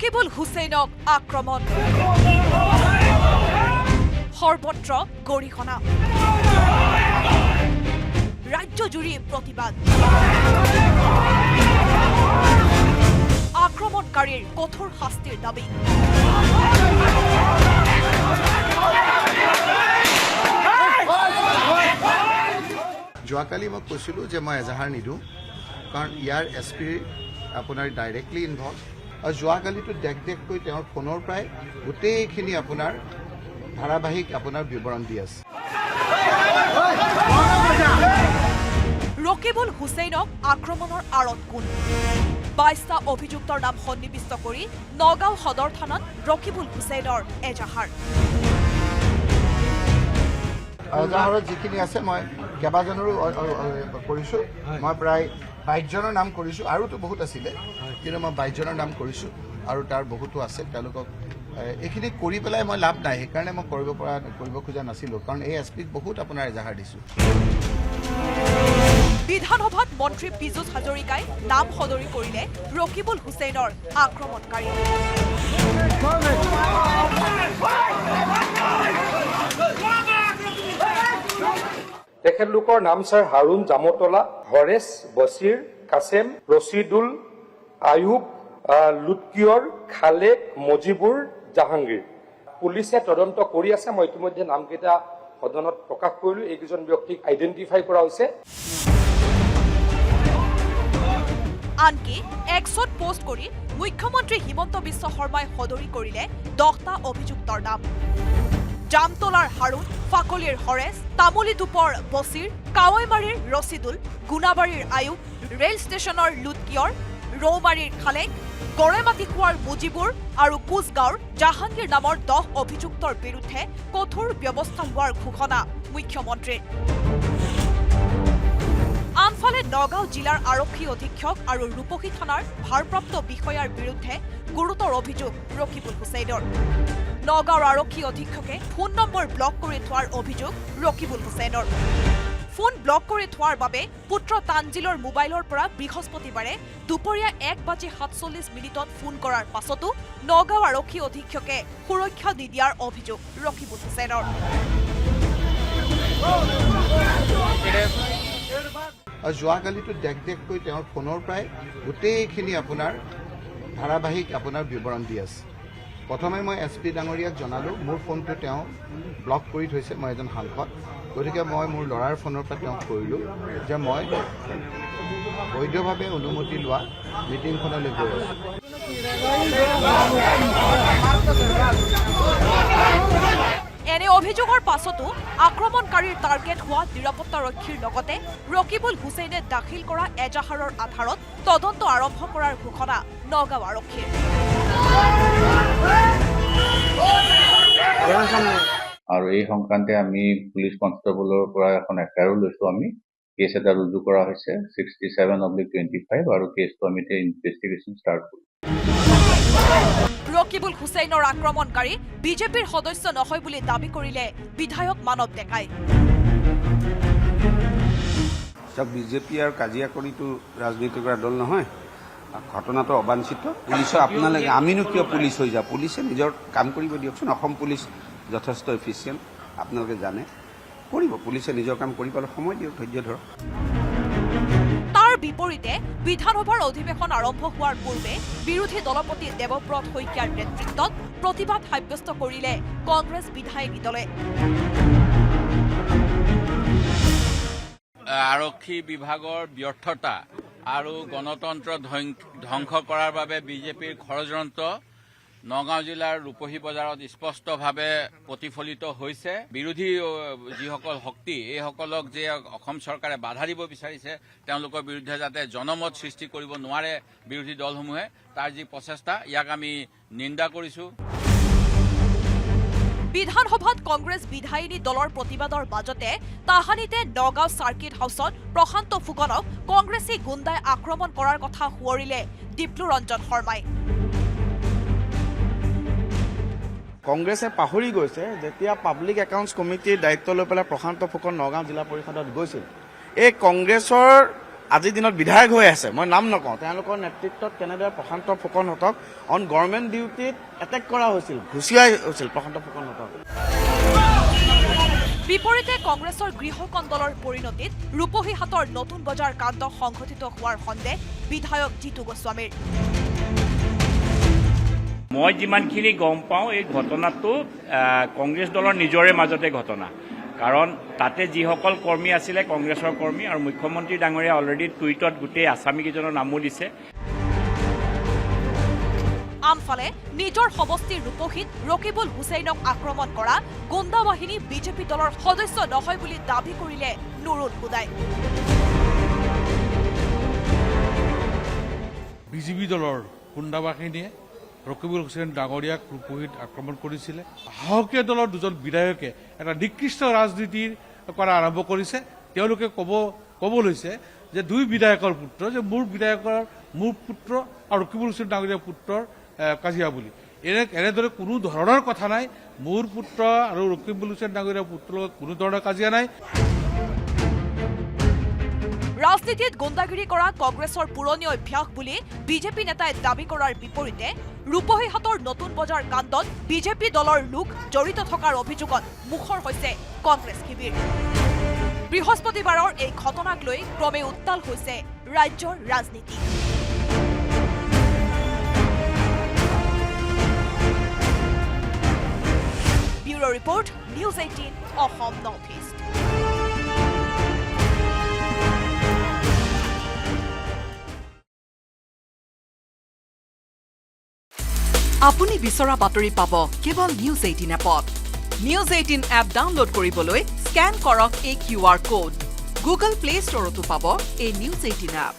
ৰকিবুল হুছেইনক আক্ৰমণ সৰ্বত্ৰ গৰিহণা ৰাজ্যজুৰি প্ৰতিবাদ আক্ৰমণকাৰীৰ কঠোৰ শাস্তিৰ দাবী যোৱাকালি মই কৈছিলোঁ যে মই এজাহাৰ নিদিওঁ কাৰণ ইয়াৰ SP আপোনাৰ ডাইৰেক্টলি ইনভলভ আৰু যোৱাকালিতো দেখ তেওঁৰ ফোনৰ পৰাই গোটেইখিনি আপোনাৰ ধাৰাবাহিক আপোনাৰ বিৱৰণ দি আছে ৰকিবুল হুছেইনক আক্ৰমণৰ আঁৰত কোন ২২টা অভিযুক্তৰ নাম সন্নিৱিষ্ট কৰি নগাঁও সদৰ থানাত ৰকিবুল হুছেইনৰ এজাহাৰ এজাহাৰত যিখিনি আছে মই কেইবাজনৰো কৰিছোঁ মই প্ৰায় ২২জনৰ নাম কৰিছোঁ আৰুতো বহুত আছিলে কিন্তু মই ২২জনৰ নাম কৰিছোঁ আৰু তাৰ বহুতো আছে তেওঁলোকক এইখিনি কৰি পেলাই মই লাভ নাই সেইকাৰণে মই কৰিব খোজা নাছিলোঁ কাৰণ এই SPক বহুত আপোনাৰ এজাহাৰ দিছোঁ বিধানসভাত মন্ত্ৰী পীযুষ হাজৰিকাই নাম সদৰি কৰিলে ৰকিবুল হুছেইনৰ আক্ৰমণকাৰী তেখেতলোকৰ নাম ছাৰ হাৰুণ জামতলা হৰেশ বছিৰ কাছেম ৰছিদুল আয়ুব লুৎকিয়ৰ খালেক মজিবুৰ জাহাংগীৰ পুলিচে তদন্ত কৰি আছে মই ইতিমধ্যে নামকেইটা সদনত প্ৰকাশ কৰিলোঁ এইকেইজন ব্যক্তিক আইডেণ্টিফাই কৰা হৈছে আনকি এক্সত পোষ্ট কৰি মুখ্যমন্ত্ৰী হিমন্ত বিশ্ব শৰ্মাই সদৰি কৰিলে 10টা অভিযুক্তৰ নাম জামতলাৰ হাৰুণ ফাকলিৰ হৰেশ তামুলীটোপৰ বছিৰ কাৱৈমাৰীৰ ৰছিদুল গুণাবাৰীৰ আয়ুব ৰেল ষ্টেচনৰ লুৎকিয়ৰ ৰৌমাৰীৰ খালেক গড়েমাটিখোৱাৰ মুজিবুৰ আৰু কোচগাঁৱৰ জাহাংগীৰ নামৰ 10 অভিযুক্তৰ বিৰুদ্ধে কঠোৰ ব্যৱস্থা লোৱাৰ ঘোষণা মুখ্যমন্ত্ৰীৰ আনফালে নগাঁও জিলাৰ আৰক্ষী অধীক্ষক আৰু ৰূপসী থানাৰ ভাৰপ্ৰাপ্ত বিষয়াৰ বিৰুদ্ধে গুৰুতৰ অভিযোগ ৰকিবুল হুছেইনৰ নগাঁৱৰ আৰক্ষী অধীক্ষকে ফোন নম্বৰ ব্লক কৰি থোৱাৰ অভিযোগ ৰকিবুল হুছেইনৰ ফোন ব্লক কৰি থোৱাৰ বাবে পুত্ৰ তানজিলৰ মোবাইলৰ পৰা বৃহস্পতিবাৰে দুপৰীয়া 1:47 ফোন কৰাৰ পাছতো নগাঁও আৰক্ষী অধীক্ষকে সুৰক্ষা নিদিয়াৰ অভিযোগ ৰকিবুল হুছেইনৰ আৰু যোৱাকালিতো দেখ তেওঁৰ ফোনৰ পৰাই গোটেইখিনি আপোনাৰ ধাৰাবাহিক আপোনাৰ বিৱৰণ দি আছে প্ৰথমে মই SP ডাঙৰীয়াক জনালোঁ মোৰ ফোনটো তেওঁ ব্লক কৰি থৈছে মই এজন সাংসদ গতিকে মই মোৰ ল'ৰাৰ ফোনৰ পৰা তেওঁক কৰিলোঁ যে মই বৈধভাৱে অনুমতি লোৱা মিটিংখনলৈ গৈ আছোঁ এনে অভিযোগৰ পাছতো আক্ৰমণকাৰীৰ টাৰ্গেট হোৱা নিৰাপত্তাৰক্ষীৰ লগতে ৰকিবুল হুছেইনে দাখিল কৰা এজাহাৰৰ আধাৰত তদন্ত আৰম্ভ কৰাৰ ঘোষণা নগাঁও আৰক্ষীৰ আৰু এই সংক্ৰান্তে আমি পুলিচ কনষ্টেবলৰ পৰা এখন এফআইআৰ লৈছোঁ আমি কেছ এটা ৰুজু কৰা হৈছে 67/25 আৰু কেছটো আমি এতিয়া ইনভেষ্টিগেশ্যন ষ্টাৰ্ট কৰিছোঁ ৰকিবুল হুছেইনৰ আক্ৰমণকাৰী বিজেপিৰ সদস্য নহয় বুলি দাবী কৰিলে বিধায়ক মানৱ ডেকাই বিজেপি আৰু কাজিয়া কৰিতো ৰাজনীতি কৰা দল নহয় ঘটনাটো অবাঞ্ছিত পুলিচৰ আপোনালোকে আমিনো কিয় পুলিচ হৈ যাওঁ পুলিচে নিজৰ কাম কৰিব দিয়কচোন অসম পুলিচ যথেষ্ট এফিচিয়েণ্ট আপোনালোকে জানে কৰিব পুলিচে নিজৰ কাম কৰি পেলাই সময় দিয়ক ধৈৰ্য ধৰক তাৰ বিপৰীতে বিধানসভাৰ অধিৱেশন আৰম্ভ হোৱাৰ পূৰ্বে বিৰোধী দলপতি দেৱব্ৰত শইকীয়াৰ নেতৃত্বত প্ৰতিবাদ সাব্যস্ত কৰিলে কংগ্ৰেছ বিধায়িনী দলে আৰক্ষী বিভাগৰ ব্যৰ্থতা আৰু গণতন্ত্ৰ ধ্বংস কৰাৰ বাবে বিজেপিৰ ষড়যন্ত্ৰ নগাঁও জিলাৰ ৰূপহী বজাৰত স্পষ্টভাৱে প্ৰতিফলিত হৈছে বিৰোধী যিসকল শক্তি এইসকলক যে অসম চৰকাৰে বাধা দিব বিচাৰিছে তেওঁলোকৰ বিৰুদ্ধে যাতে জনমত সৃষ্টি কৰিব নোৱাৰে বিৰোধী দলসমূহে তাৰ যি প্ৰচেষ্টা ইয়াক আমি নিন্দা কৰিছোঁ বিধানসভাত কংগ্ৰেছ বিধায়িনী দলৰ প্ৰতিবাদৰ মাজতে তাহানিতে নগাঁও চাৰ্কিট হাউচত প্ৰশান্ত ফুকনক কংগ্ৰেছী গুণ্ডাই আক্ৰমণ কৰাৰ কথা সোঁৱৰিলে দীপ্লু ৰঞ্জন শৰ্মাই কংগ্ৰেছে পাহৰি গৈছে যেতিয়া পাব্লিক একাউণ্টছ কমিটিৰ দায়িত্ব লৈ পেলাই প্ৰশান্ত ফুকন নগাঁও জিলা পৰিষদত গৈছিল এই কংগ্ৰেছৰ আজিৰ দিনত বিধায়ক হৈ আছে, মই নাম নকওঁ, তেওঁলোকৰ নেতৃত্বত কেনেদৰে প্ৰশান্ত ফুকনহঁতক অন গভৰ্ণমেণ্ট ডিউটিত এটেক কৰা হৈছিল, ঘুচিয়াই হৈছিল প্ৰশান্ত ফুকনহঁতক। বিপৰীতে কংগ্ৰেছৰ গৃহকন্দলৰ পৰিণতিত ৰূপহীহাটৰ নতুন বজাৰ কাণ্ড সংঘটিত হোৱাৰ সন্দেহ বিধায়ক জিতু গোস্বামীৰ। মই যিমানখিনি গম পাওঁ এই ঘটনাটো কংগ্ৰেছ দলৰ নিজৰে মাজতে ঘটনা, কাৰণ তাতে যিসকল কৰ্মী আছিলে কংগ্ৰেছৰ কৰ্মী আৰু মুখ্যমন্ত্ৰী ডাঙৰীয়া অলৰেডি টুইটত গোটেই আছামীকেইজনৰ নামো দিছে। আনফালে নিজৰ সমষ্টিৰ ৰূপহীত ৰকিবুল হুছেইনক আক্ৰমণ কৰা গুণ্ডা বাহিনী বিজেপি দলৰ সদস্য নহয় বুলি দাবী কৰিলে নুৰুল হুদাই। বিজেপি দলৰ গুণ্ডা বাহিনীয়ে ৰকিবুল হুছেইন ডাঙৰীয়াক ৰূপহীত আক্ৰমণ কৰিছিলে। সাহসীয় দলৰ দুজন বিধায়কে এটা নিকৃষ্ট ৰাজনীতিৰ কৰা আৰম্ভ কৰিছে। তেওঁলোকে ক'ব লৈছে যে দুই বিধায়কৰ পুত্ৰ, যে মোৰ পুত্ৰ আৰু ৰকিবুল হুছেইন ডাঙৰীয়াৰ পুত্ৰৰ কাজিয়া বুলি। এনেদৰে কোনো ধৰণৰ কথা নাই। মোৰ পুত্ৰ আৰু ৰকিবুল হুছেইন ডাঙৰীয়াৰ পুত্ৰৰ লগত কোনো ধৰণৰ কাজিয়া নাই। ৰাজনীতিত গুণ্ডাগিৰি কৰা কংগ্ৰেছৰ পুৰণি অভ্যাস বুলি বিজেপি নেতাই দাবী কৰাৰ বিপৰীতে ৰূপহীহাটৰ নতুন বজাৰ কাণ্ডত বিজেপি দলৰ লোক জড়িত থকাৰ অভিযোগত মুখৰ হৈছে কংগ্ৰেছ শিবিৰ। বৃহস্পতিবাৰৰ এই ঘটনাক লৈ ক্ৰমে উত্তাল হৈছে ৰাজ্যৰ ৰাজনীতি। Bureau report, news 18 Assam north east. আপুনি বিচৰা বাতৰি পাব কেৱল নিউজ 18 এপত। নিউজ 18 এপ ডাউনলোড কৰিবলৈ স্কেন কৰক এই QR কোড। গুগল প্লে ষ্টৰতো পাব এই নিউজ 18 এপ।